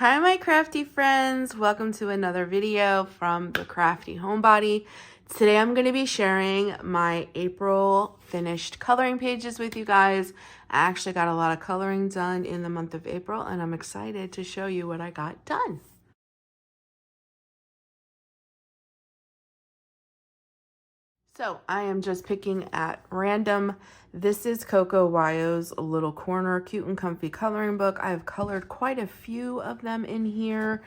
Hi my crafty friends, welcome to another video from the Crafty Homebody. Today I'm going to be sharing my April finished coloring pages with you guys. I actually got a lot of coloring done in the month of April and I'm excited to show you what I got done. So I am just picking at random. This is Coco Wyo's Little Corner Cute and Comfy Coloring Book. I've colored quite a few of them in here.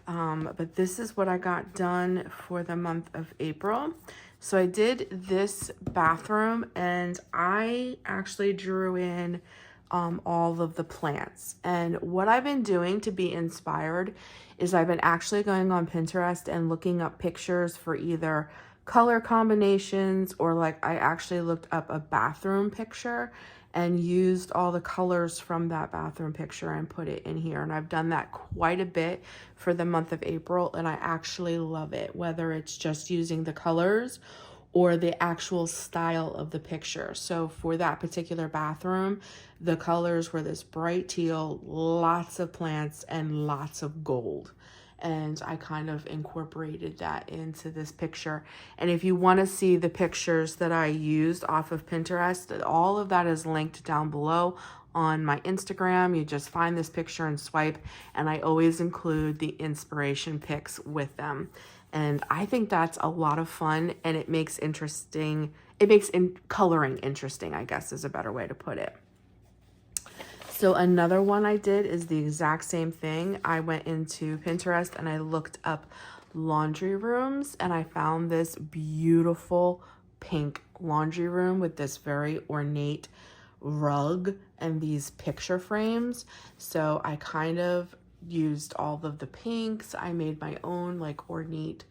But this is what I got done for the month of April. So I did this bathroom and I actually drew in all of the plants. And what I've been doing to be inspired is I've been actually going on Pinterest and looking up pictures for either color combinations or like I actually looked up a bathroom picture and used all the colors from that bathroom picture and put it in here. And I've done that quite a bit for the month of April and I actually love it, whether it's just using the colors or the actual style of the picture. So for that particular bathroom, the colors were this bright teal, lots of plants and lots of gold. And I kind of incorporated that into this picture. And if you want to see the pictures that I used off of Pinterest, all of that is linked down below on my Instagram. You just find this picture and swipe, and I always include the inspiration pics with them. And I think that's a lot of fun, and it makes coloring interesting, I guess is a better way to put it. So another one I did is the exact same thing. I went into Pinterest and I looked up laundry rooms and I found this beautiful pink laundry room with this very ornate rug and these picture frames. So I kind of used all of the pinks. I made my own like ornate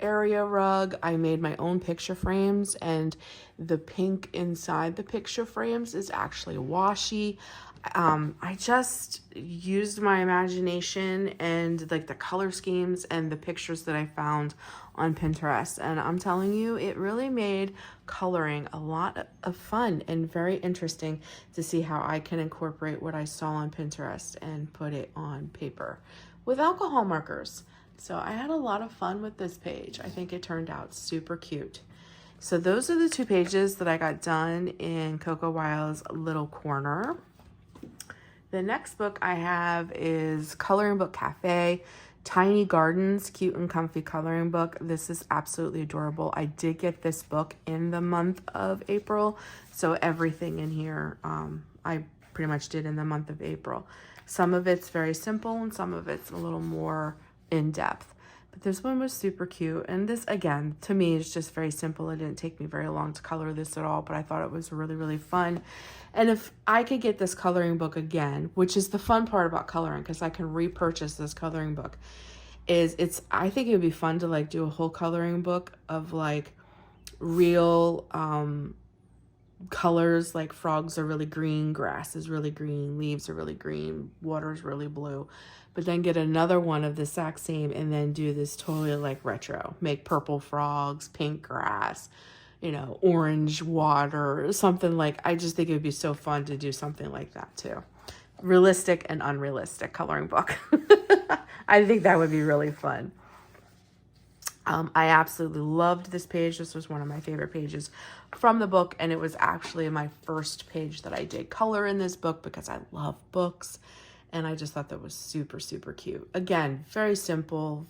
area rug. I made my own picture frames and the pink inside the picture frames is actually washi. I just used my imagination and like the color schemes and the pictures that I found on Pinterest, and I'm telling you, it really made coloring a lot of fun and very interesting to see how I can incorporate what I saw on Pinterest and put it on paper with alcohol markers. So I had a lot of fun with this page. I think it turned out super cute. So those are the two pages that I got done in Coco Wyo's Little Corner. The next book I have is Coloring Book Cafe, Tiny Gardens, Cute and Comfy Coloring Book. This is absolutely adorable. I did get this book in the month of April, so everything in here I pretty much did in the month of April. Some of it's very simple and some of it's a little more in depth, but this one was super cute. And this, again, to me is just very simple. It didn't take me very long to color this at all, but I thought it was really fun. And if I could get this coloring book again, which is the fun part about coloring, because I can repurchase this coloring book, I think it would be fun to like do a whole coloring book of like real colors, like frogs are really green, grass is really green, leaves are really green, water is really blue. But then get another one of the exact same and then do this totally like retro. Make purple frogs, pink grass, you know, orange water, something like, I just think it would be so fun to do something like that too. Realistic and unrealistic coloring book. I think that would be really fun. I absolutely loved this page. This was one of my favorite pages from the book, and it was actually my first page that I did color in this book because I love books, and I just thought that was super cute. Again, very simple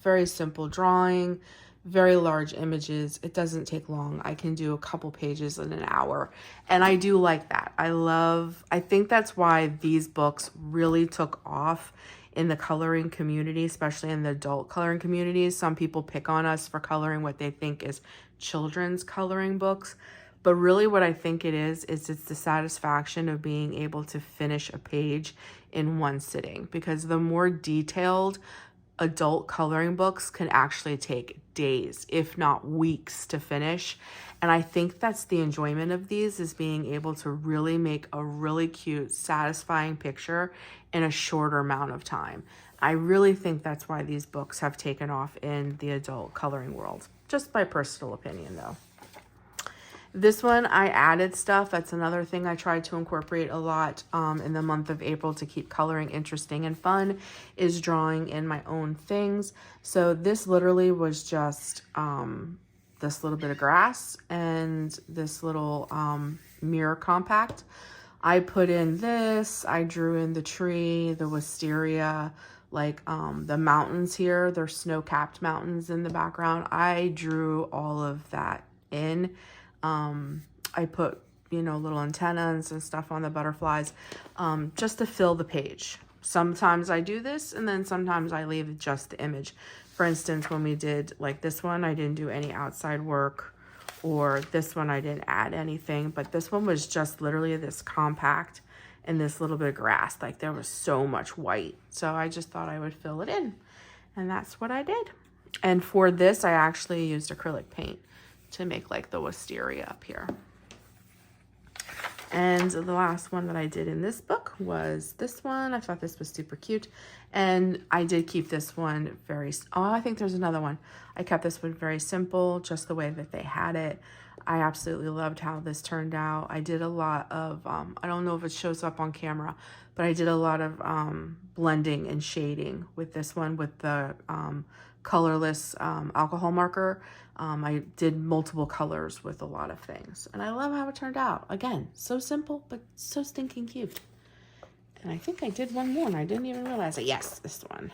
drawing, very large images. It doesn't take long. I can do a couple pages in an hour, and I do like that. I think that's why these books really took off in the coloring community, especially in the adult coloring communities. Some people pick on us for coloring what they think is children's coloring books. But really what I think it is it's the satisfaction of being able to finish a page in one sitting. Because the more detailed adult coloring books can actually take days, if not weeks, to finish. And I think that's the enjoyment of these, is being able to really make a really cute, satisfying picture in a shorter amount of time. I really think that's why these books have taken off in the adult coloring world. Just my personal opinion, though. This one, I added stuff. That's another thing I tried to incorporate a lot in the month of April to keep coloring interesting and fun, is drawing in my own things. So this literally was just this little bit of grass and this little mirror compact. I put in this, I drew in the tree, the wisteria, like the mountains here. There's snow-capped mountains in the background. I drew all of that in. I put, you know, little antennas and stuff on the butterflies, just to fill the page. Sometimes I do this, and then sometimes I leave just the image. For instance, when we did like this one, I didn't do any outside work, or this one I didn't add anything, but this one was just literally this compact and this little bit of grass. Like there was so much white. So I just thought I would fill it in, and that's what I did. And for this, I actually used acrylic paint to make like the wisteria up here. And the last one that I did in this book was this one. I thought this was super cute. And I did keep this one very, oh, I think there's another one. I kept this one very simple, just the way that they had it. I absolutely loved how this turned out. I did a lot of, I don't know if it shows up on camera, but I did a lot of blending and shading with this one with the colorless alcohol marker. I did multiple colors with a lot of things, and I love how it turned out. Again, so simple, but so stinking cute. And I think I did one more and I didn't even realize it. Yes, this one.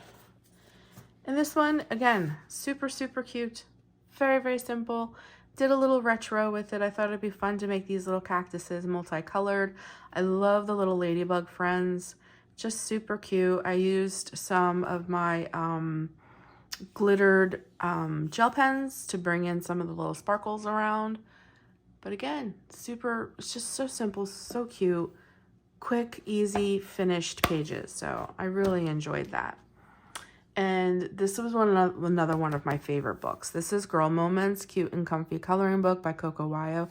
And this one, again, super, super cute. Very, very simple. Did a little retro with it. I thought it'd be fun to make these little cactuses multicolored. I love the little ladybug friends. Just super cute. I used some of my glittered gel pens to bring in some of the little sparkles around. But again, super, it's just so simple, so cute, quick, easy, finished pages. So I really enjoyed that. And this was another one of my favorite books. This is Girl Moments, Cute and Comfy Coloring Book by Coco Wayo.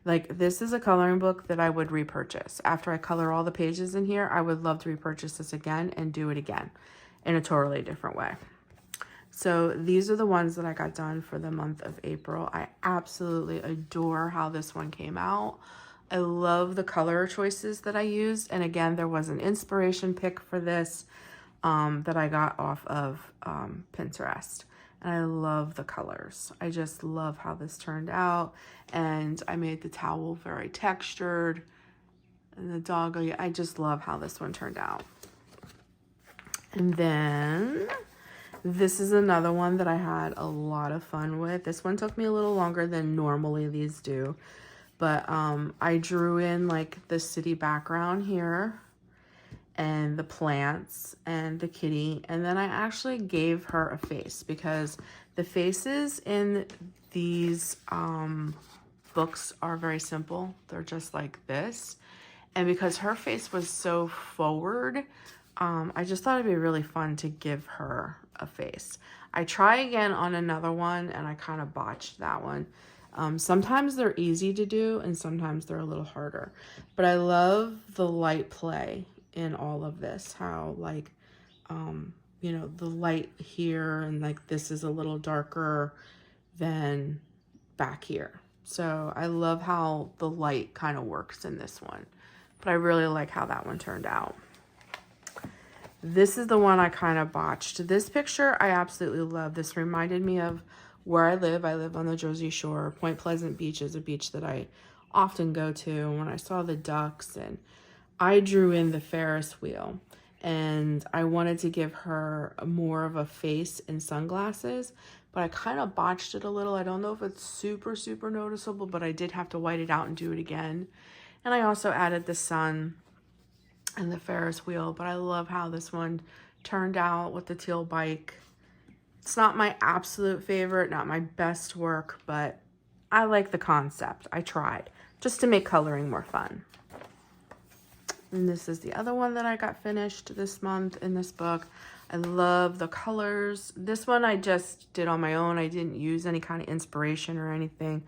Like, this is a coloring book that I would repurchase. After I color all the pages in here, I would love to repurchase this again and do it again in a totally different way. So these are the ones that I got done for the month of April. I absolutely adore how this one came out. I love the color choices that I used. And again, there was an inspiration pick for this that I got off of Pinterest. And I love the colors. I just love how this turned out. And I made the towel very textured. And the dog, I just love how this one turned out. And then this is another one that I had a lot of fun with. This one took me a little longer than normally these do. But I drew in like the city background here and the plants and the kitty. And then I actually gave her a face because the faces in these books are very simple. They're just like this. And because her face was so forward, I just thought it'd be really fun to give her a face. I try again on another one and I kind of botched that one. Sometimes they're easy to do and sometimes they're a little harder. But I love the light play in all of this. How like, you know, the light here and like this is a little darker than back here. So I love how the light kind of works in this one. But I really like how that one turned out. This is the one I kind of botched. This picture I absolutely love. This reminded me of where I live. I live on the Jersey Shore. Point Pleasant Beach is a beach that I often go to. And when I saw the ducks, and I drew in the Ferris wheel, and I wanted to give her more of a face and sunglasses, but I kind of botched it a little. I don't know if it's super, super noticeable, but I did have to white it out and do it again. And I also added the sun and the Ferris wheel, but I love how this one turned out with the teal bike. It's not my absolute favorite, not my best work, but I like the concept. I tried just to make coloring more fun. And this is the other one that I got finished this month in this book. I love the colors. This one I just did on my own. I didn't use any kind of inspiration or anything.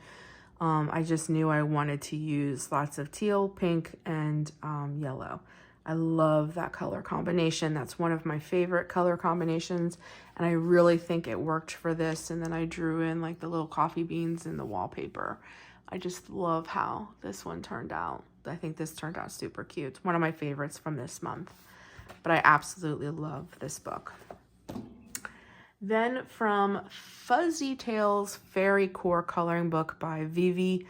I just knew I wanted to use lots of teal, pink, and yellow. I love that color combination. That's one of my favorite color combinations. And I really think it worked for this. And then I drew in like the little coffee beans in the wallpaper. I just love how this one turned out. I think this turned out super cute. It's one of my favorites from this month. But I absolutely love this book. Then from Fuzzy Tales Fairy Core Coloring Book by Vivi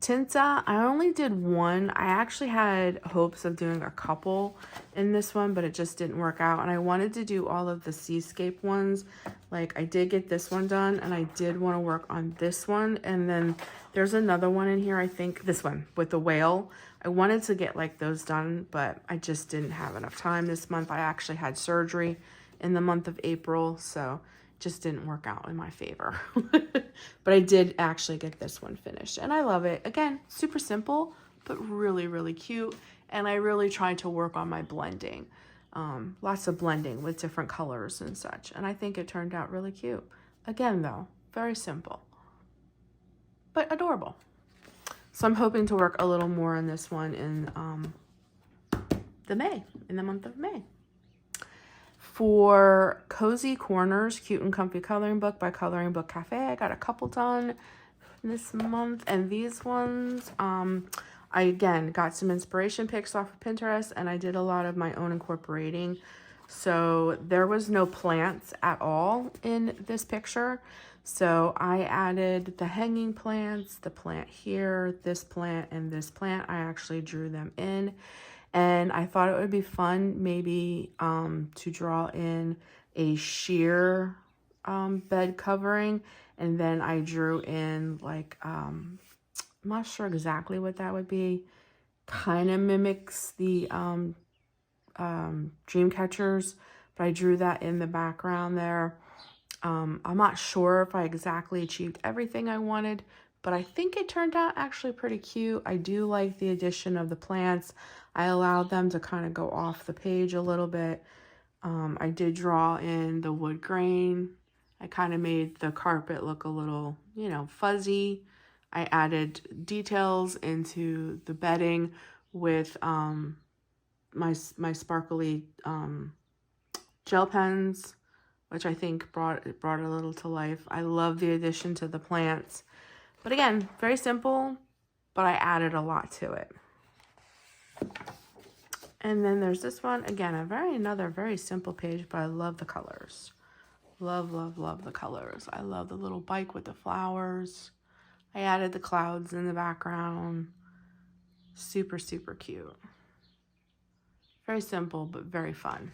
Tinta, I only did one. I actually had hopes of doing a couple in this one, but it just didn't work out. And I wanted to do all of the seascape ones. Like, I did get this one done, and I did want to work on this one. And then there's another one in here, I think, this one with the whale. I wanted to get like those done, but I just didn't have enough time this month. I actually had surgery in the month of April, so just didn't work out in my favor. But I did actually get this one finished, and I love it. Again, super simple, but really, really cute. And I really tried to work on my blending. Lots of blending with different colors and such. And I think it turned out really cute. Again, though, very simple, but adorable. So I'm hoping to work a little more on this one in the month of May. For Cozy Corners, Cute and Comfy Coloring Book by Coloring Book Cafe, I got a couple done this month. And these ones, I again got some inspiration pics off of Pinterest, and I did a lot of my own incorporating. So there was no plants at all in this picture. So I added the hanging plants, the plant here, this plant, and this plant. I actually drew them in. And I thought it would be fun maybe to draw in a sheer bed covering. And then I drew in like, I'm not sure exactly what that would be. Kind of mimics the dream catchers, but I drew that in the background there. I'm not sure if I exactly achieved everything I wanted, but I think it turned out actually pretty cute. I do like the addition of the plants. I allowed them to kind of go off the page a little bit. I did draw in the wood grain. I kind of made the carpet look a little, you know, fuzzy. I added details into the bedding with my sparkly gel pens, which I think brought it a little to life. I love the addition to the plants. But again, very simple, but I added a lot to it. And then there's this one. Again, another very simple page, but I love the colors. Love, love, love the colors. I love the little bike with the flowers. I added the clouds in the background. Super, super cute. Very simple, but very fun.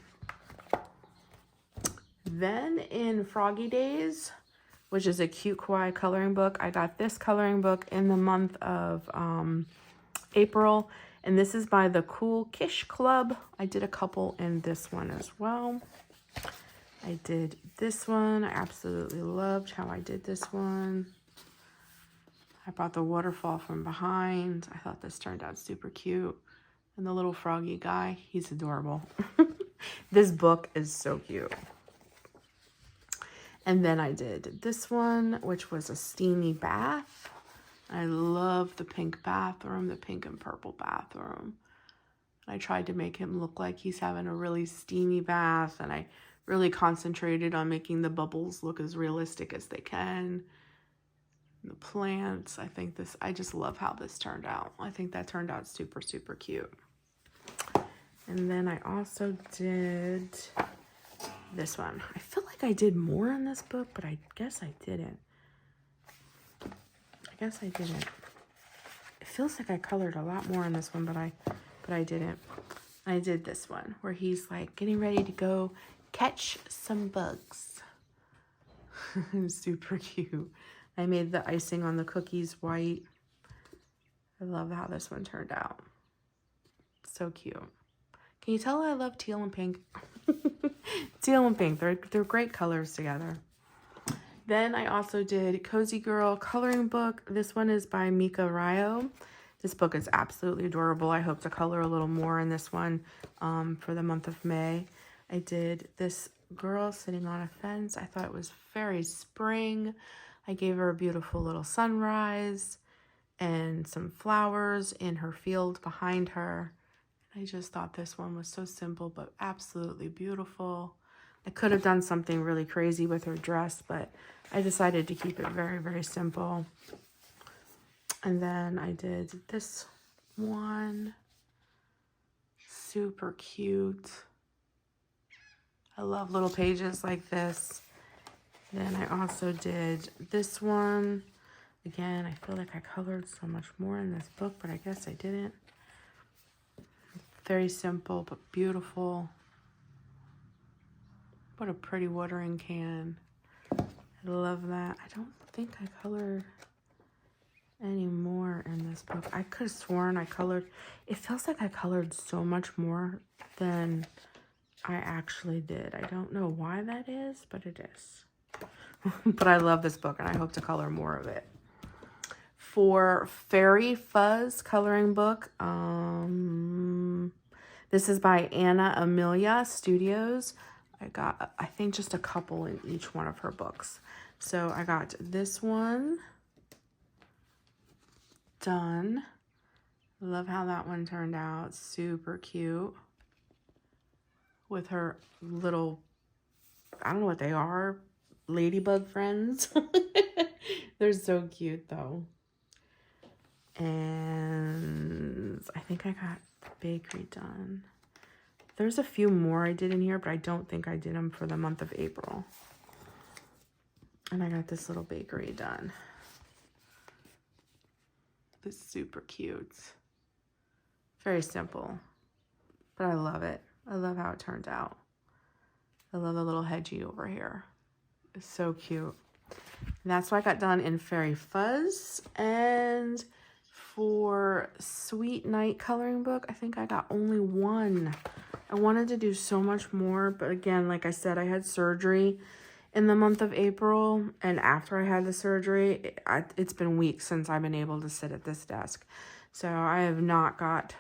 Then in Froggy Days, which is a cute kawaii coloring book, I got this coloring book in the month of April. And this is by the Cool Kish Club. I did a couple in this one as well. I did this one. I absolutely loved how I did this one. I brought the waterfall from behind. I thought this turned out super cute. And the little froggy guy, he's adorable. This book is so cute. And then I did this one, which was a steamy bath. I love the pink bathroom, the pink and purple bathroom. I tried to make him look like he's having a really steamy bath, and I really concentrated on making the bubbles look as realistic as they can. The plants, I just love how this turned out. I think that turned out super, super cute. And then I also did this one. I feel like I did more in this book, but I guess I didn't. It feels like I colored a lot more in this one, but I didn't. I did this one where he's like getting ready to go catch some bugs. Super cute. I made the icing on the cookies white. I love how this one turned out. So cute. Can you tell I love teal and pink? Teal and pink, they're great colors together. Then I also did Cozy Girl Coloring Book. This one is by Mika Ryo. This book is absolutely adorable. I hope to color a little more in this one for the month of May. I did this girl sitting on a fence. I thought it was very spring. I gave her a beautiful little sunrise and some flowers in her field behind her. I just thought this one was so simple, but absolutely beautiful. I could have done something really crazy with her dress, but I decided to keep it very, very simple. And then I did this one. Super cute. I love little pages like this. Then I also did this one. Again, I feel like I colored so much more in this book, but I guess I didn't. Very simple, but beautiful. What a pretty watering can. I love that. I don't think I colored any more in this book. I could have sworn I colored. It feels like I colored so much more than I actually did. I don't know why that is, but it is. But I love this book and I hope to color more of it. For Fairy Fuzz coloring book, this is by Anna Amelia Studios. I got, I think, just a couple in each one of her books. So I got this one done. Love how that one turned out. Super cute. With her little, I don't know what they are, ladybug friends. They're so cute though. And I think I got bakery done. There's a few more I did in here, but I don't think I did them for the month of April. And I got this little bakery done. It's super cute. Very simple, but I love it. I love how it turned out. I love the little hedgie over here. It's so cute. And that's what I got done in Fairy Fuzz. And for Sweet Night coloring book, I think I got only one. I wanted to do so much more, but again, like I said, I had surgery in the month of April, and after I had the surgery, it's been weeks since I've been able to sit at this desk. So I have not got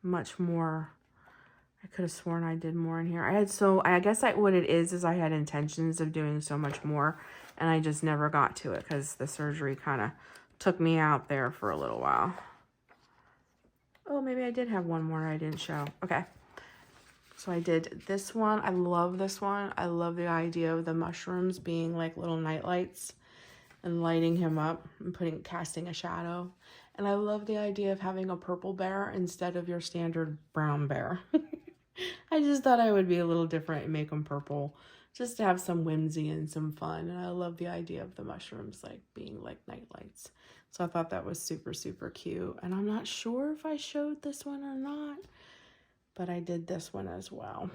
much more. I could have sworn I did more in here. I guess what it is I had intentions of doing so much more, and I just never got to it because the surgery kind of took me out there for a little while. Oh, maybe I did have one more I didn't show. Okay. So I did this one. I love this one. I love the idea of the mushrooms being like little night lights and lighting him up and casting a shadow. And I love the idea of having a purple bear instead of your standard brown bear. I just thought I would be a little different and make them purple just to have some whimsy and some fun. And I love the idea of the mushrooms like being like night lights. So I thought that was super, super cute. And I'm not sure if I showed this one or not, but I did this one as well.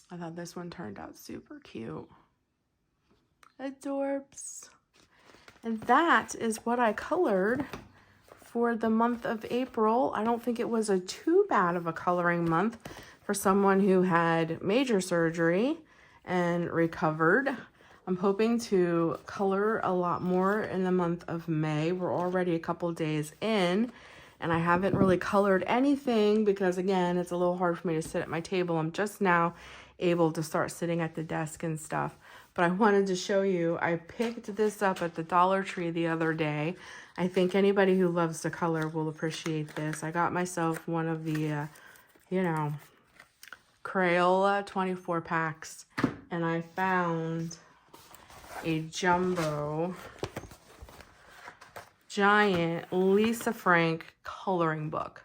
I thought this one turned out super cute. Adorbs. And that is what I colored for the month of April. I don't think it was too bad of a coloring month for someone who had major surgery and recovered. I'm hoping to color a lot more in the month of May. We're already a couple days in, and I haven't really colored anything because, again, it's a little hard for me to sit at my table. I'm just now able to start sitting at the desk and stuff. But I wanted to show you, I picked this up at the Dollar Tree the other day. I think anybody who loves to color will appreciate this. I got myself one of the, Crayola 24 packs. And I found a jumbo, giant Lisa Frank coloring book.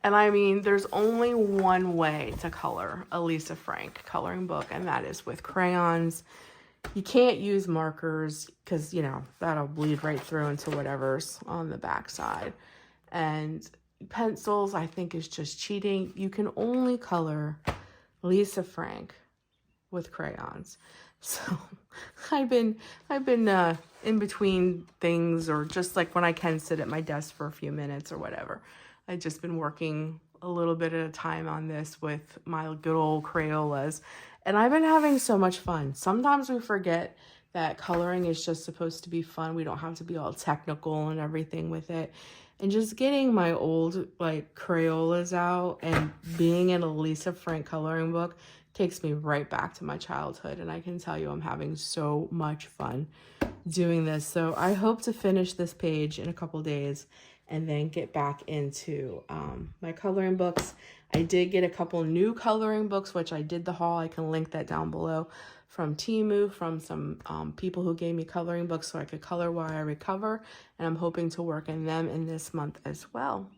And I mean, there's only one way to color a Lisa Frank coloring book, and that is with crayons. You can't use markers because, that'll bleed right through into whatever's on the back side. And pencils, I think, is just cheating. You can only color Lisa Frank with crayons. So I've been in between things, or just like when I can sit at my desk for a few minutes or whatever. I've just been working a little bit at a time on this with my good old Crayolas. And I've been having so much fun. Sometimes we forget that coloring is just supposed to be fun. We don't have to be all technical and everything with it. And just getting my old Crayolas out and being in a Lisa Frank coloring book takes me right back to my childhood. And I can tell you I'm having so much fun doing this. So I hope to finish this page in a couple days and then get back into my coloring books. I did get a couple new coloring books, which I did the haul. I can link that down below, from Temu, from some people who gave me coloring books so I could color while I recover. And I'm hoping to work in them in this month as well.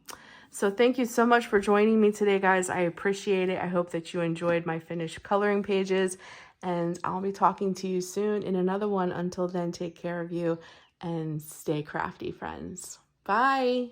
So thank you so much for joining me today, guys. I appreciate it. I hope that you enjoyed my finished coloring pages. And I'll be talking to you soon in another one. Until then, take care of you and stay crafty, friends. Bye.